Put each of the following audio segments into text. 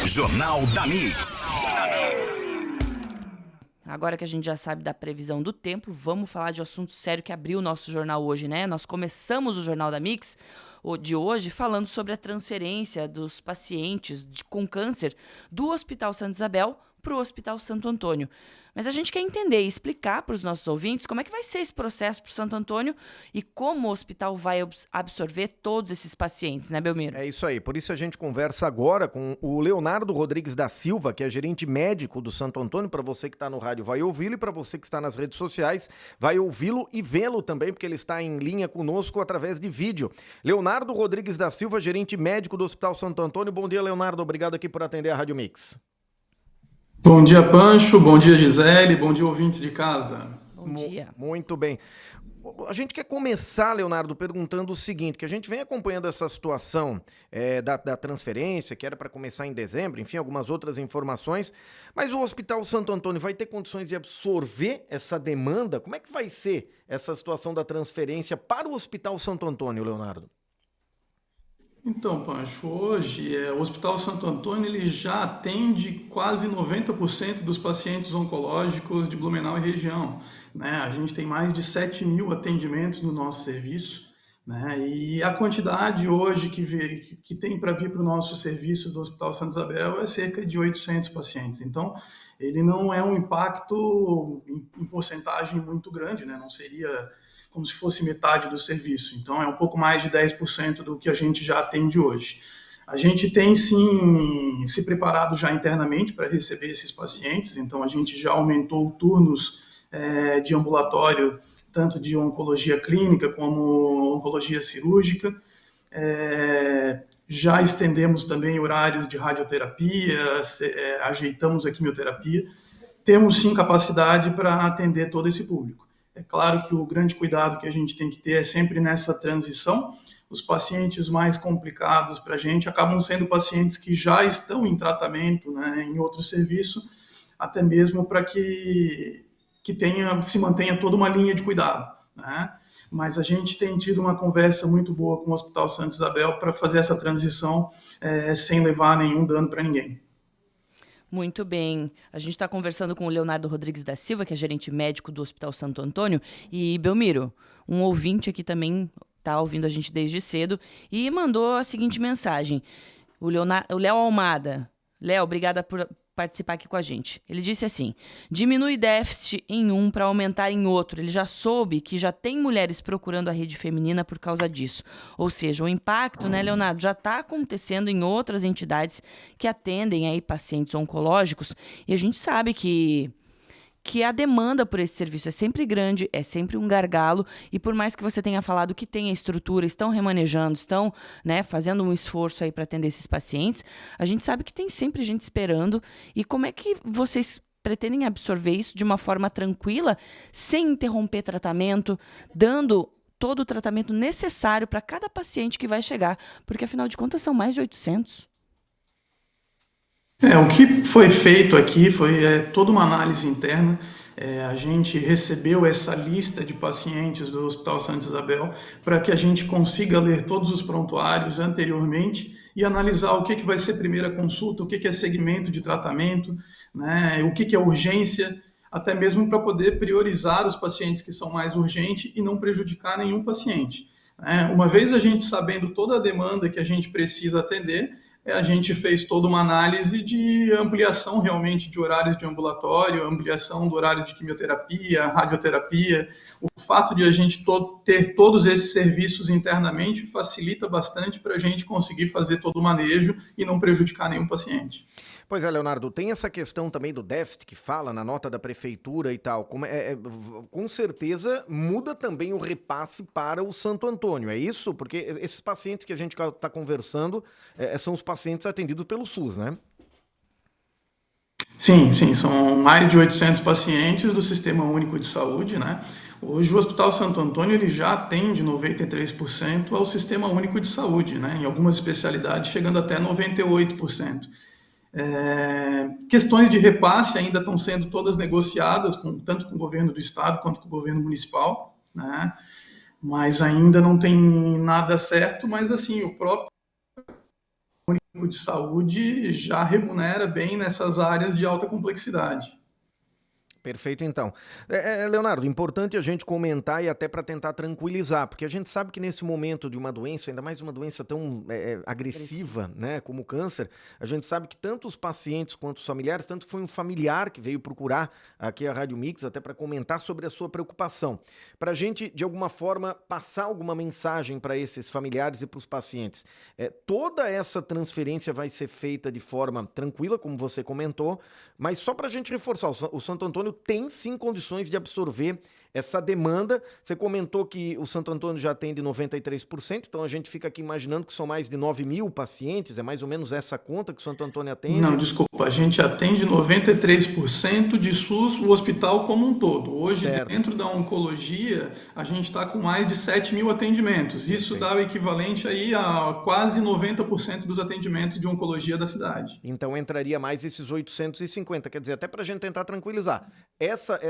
Jornal da Mix. Agora que a gente já sabe da previsão do tempo, vamos falar de um assunto sério que abriu o nosso jornal hoje, né? Nós começamos o Jornal da Mix de hoje falando sobre a transferência dos pacientes com câncer do Hospital Santa Isabel para o Hospital Santo Antônio. Mas a gente quer entender e explicar para os nossos ouvintes como é que vai ser esse processo para o Santo Antônio e como o hospital vai absorver todos esses pacientes, né, Belmiro? É isso aí, por isso a gente conversa agora com o Leonardo Rodrigues da Silva, que é gerente médico do Santo Antônio. Para você que está no rádio vai ouvi-lo, e para você que está nas redes sociais vai ouvi-lo e vê-lo também, porque ele está em linha conosco através de vídeo. Leonardo Rodrigues da Silva, gerente médico do Hospital Santo Antônio. Bom dia, Leonardo, obrigado aqui por atender a Rádio Mix. Bom dia, Pancho. Bom dia, Gisele. Bom dia, ouvintes de casa. Bom dia. Muito bem. A gente quer começar, Leonardo, perguntando o seguinte, que a gente vem acompanhando essa situação da transferência, que era para começar em dezembro, enfim, algumas outras informações, mas o Hospital Santo Antônio vai ter condições de absorver essa demanda? Como é que vai ser essa situação da transferência para o Hospital Santo Antônio, Leonardo? Então, Pancho, hoje o Hospital Santo Antônio ele já atende quase 90% dos pacientes oncológicos de Blumenau e região, né? A gente tem mais de 7.000 atendimentos no nosso serviço, né? E a quantidade hoje que tem para vir para o nosso serviço do Hospital Santa Isabel é cerca de 800 pacientes. Então, ele não é um impacto em porcentagem muito grande, né? Não seria como se fosse metade do serviço. Então, é um pouco mais de 10% do que a gente já atende hoje. A gente tem, sim, se preparado já internamente para receber esses pacientes, então a gente já aumentou turnos de ambulatório, tanto de oncologia clínica como oncologia cirúrgica. Já estendemos também horários de radioterapia, ajeitamos a quimioterapia. Temos, sim, capacidade para atender todo esse público. É claro que o grande cuidado que a gente tem que ter é sempre nessa transição. Os pacientes mais complicados para a gente acabam sendo pacientes que já estão em tratamento, né, em outro serviço, até mesmo para que se mantenha toda uma linha de cuidado, né? Mas a gente tem tido uma conversa muito boa com o Hospital Santa Isabel para fazer essa transição sem levar nenhum dano para ninguém. Muito bem. A gente está conversando com o Leonardo Rodrigues da Silva, que é gerente médico do Hospital Santo Antônio. E, Belmiro, um ouvinte aqui também está ouvindo a gente desde cedo e mandou a seguinte mensagem. O Léo Almada. Léo, obrigada por participar aqui com a gente. Ele disse assim: diminui déficit em um para aumentar em outro. Ele já soube que já tem mulheres procurando a rede feminina por causa disso. Ou seja, o impacto, né, Leonardo, já está acontecendo em outras entidades que atendem aí pacientes oncológicos, e a gente sabe que a demanda por esse serviço é sempre grande, é sempre um gargalo, e por mais que você tenha falado que tem a estrutura, estão remanejando, estão, né, fazendo um esforço aí para atender esses pacientes, a gente sabe que tem sempre gente esperando. E como é que vocês pretendem absorver isso de uma forma tranquila, sem interromper tratamento, dando todo o tratamento necessário para cada paciente que vai chegar? Porque, afinal de contas, são mais de 800. O que foi feito aqui foi toda uma análise interna. A gente recebeu essa lista de pacientes do Hospital Santa Isabel para que a gente consiga ler todos os prontuários anteriormente e analisar o que vai ser primeira consulta, o que é segmento de tratamento, né, o que é urgência, até mesmo para poder priorizar os pacientes que são mais urgentes e não prejudicar nenhum paciente. Uma vez a gente sabendo toda a demanda que a gente precisa atender, a gente fez toda uma análise de ampliação realmente de horários de ambulatório, ampliação do horário de quimioterapia, radioterapia. O fato de a gente ter todos esses serviços internamente facilita bastante para a gente conseguir fazer todo o manejo e não prejudicar nenhum paciente. Pois é, Leonardo, tem essa questão também do déficit que fala na nota da prefeitura e tal. Com certeza muda também o repasse para o Santo Antônio, é isso? Porque esses pacientes que a gente está conversando são os pacientes atendidos pelo SUS, né? Sim, são mais de 800 pacientes do Sistema Único de Saúde, né? Hoje o Hospital Santo Antônio ele já atende 93% ao Sistema Único de Saúde, né? Em algumas especialidades chegando até 98%. Questões de repasse ainda estão sendo todas negociadas, tanto com o governo do estado quanto com o governo municipal, né? Mas ainda não tem nada certo, mas assim, o próprio de saúde já remunera bem nessas áreas de alta complexidade. Perfeito, então. Leonardo, importante a gente comentar e até para tentar tranquilizar, porque a gente sabe que nesse momento de uma doença, ainda mais uma doença tão agressiva, né, como o câncer, a gente sabe que tanto os pacientes quanto os familiares, tanto foi um familiar que veio procurar aqui a Rádio Mix, até para comentar sobre a sua preocupação. Para a gente, de alguma forma, passar alguma mensagem para esses familiares e para os pacientes. Toda essa transferência vai ser feita de forma tranquila, como você comentou, mas só para a gente reforçar, o Santo Antônio tem sim condições de absorver essa demanda. Você comentou que o Santo Antônio já atende 93%, então a gente fica aqui imaginando que são mais de 9 mil pacientes, é mais ou menos essa conta que o Santo Antônio atende? Não, desculpa, a gente atende 93% de SUS, o hospital como um todo. Hoje, certo, dentro da oncologia, a gente está com mais de 7 mil atendimentos. Isso dá o equivalente aí a quase 90% dos atendimentos de oncologia da cidade. Então entraria mais esses 850, quer dizer, até para a gente tentar tranquilizar, essa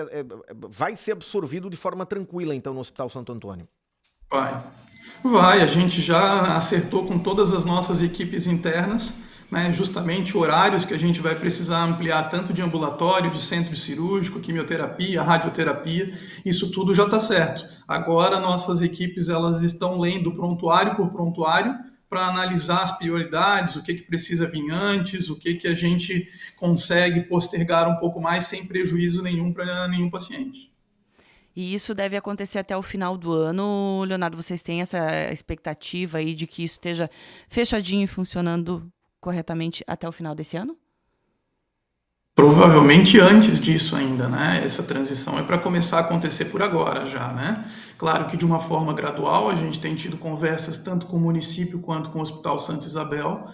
vai ser absorvida de forma tranquila, então, no Hospital Santo Antônio? Vai, a gente já acertou com todas as nossas equipes internas, né, justamente horários que a gente vai precisar ampliar tanto de ambulatório, de centro cirúrgico, quimioterapia, radioterapia, isso tudo já está certo. Agora nossas equipes elas estão lendo prontuário por prontuário para analisar as prioridades, o que precisa vir antes, o que a gente consegue postergar um pouco mais sem prejuízo nenhum para nenhum paciente. E isso deve acontecer até o final do ano. Leonardo, vocês têm essa expectativa aí de que isso esteja fechadinho e funcionando corretamente até o final desse ano? Provavelmente antes disso ainda, né? Essa transição é para começar a acontecer por agora já, né? Claro que de uma forma gradual, a gente tem tido conversas tanto com o município quanto com o Hospital Santa Isabel.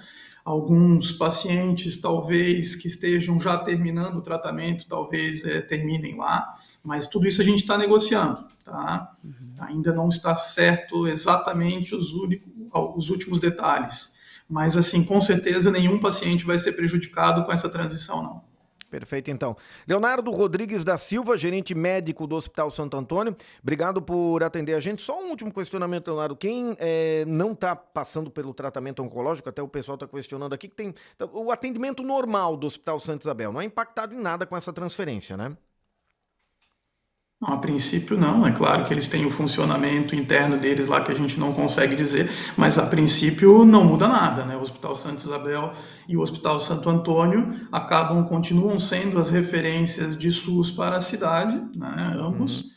Alguns pacientes, talvez, que estejam já terminando o tratamento, talvez terminem lá, mas tudo isso a gente está negociando, tá? Ainda não está certo exatamente os últimos detalhes, mas, assim, com certeza nenhum paciente vai ser prejudicado com essa transição, não. Perfeito, então. Leonardo Rodrigues da Silva, gerente médico do Hospital Santo Antônio, obrigado por atender a gente. Só um último questionamento, Leonardo. Quem não está passando pelo tratamento oncológico, até o pessoal está questionando aqui, que tem o atendimento normal do Hospital Santa Isabel, não é impactado em nada com essa transferência, né? Não, a princípio não, é claro que eles têm o funcionamento interno deles lá que a gente não consegue dizer, mas a princípio não muda nada, né? O Hospital Santa Isabel e o Hospital Santo Antônio continuam sendo as referências de SUS para a cidade, né? Ambos,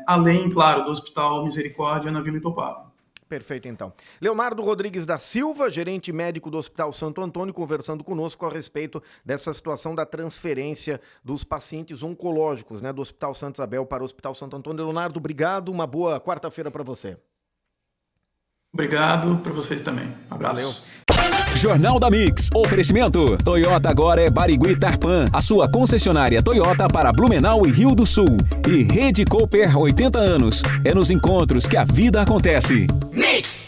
além, claro, do Hospital Misericórdia na Vila Itopava. Perfeito, então. Leonardo Rodrigues da Silva, gerente médico do Hospital Santo Antônio, conversando conosco a respeito dessa situação da transferência dos pacientes oncológicos, né, do Hospital Santa Isabel para o Hospital Santo Antônio. Leonardo, obrigado, uma boa quarta-feira para você. Obrigado para vocês também. Abraço. Valeu. Jornal da Mix. Oferecimento. Toyota agora é Barigui Tarpan, a sua concessionária Toyota para Blumenau e Rio do Sul. E Rede Cooper 80 anos. É nos encontros que a vida acontece. Mix.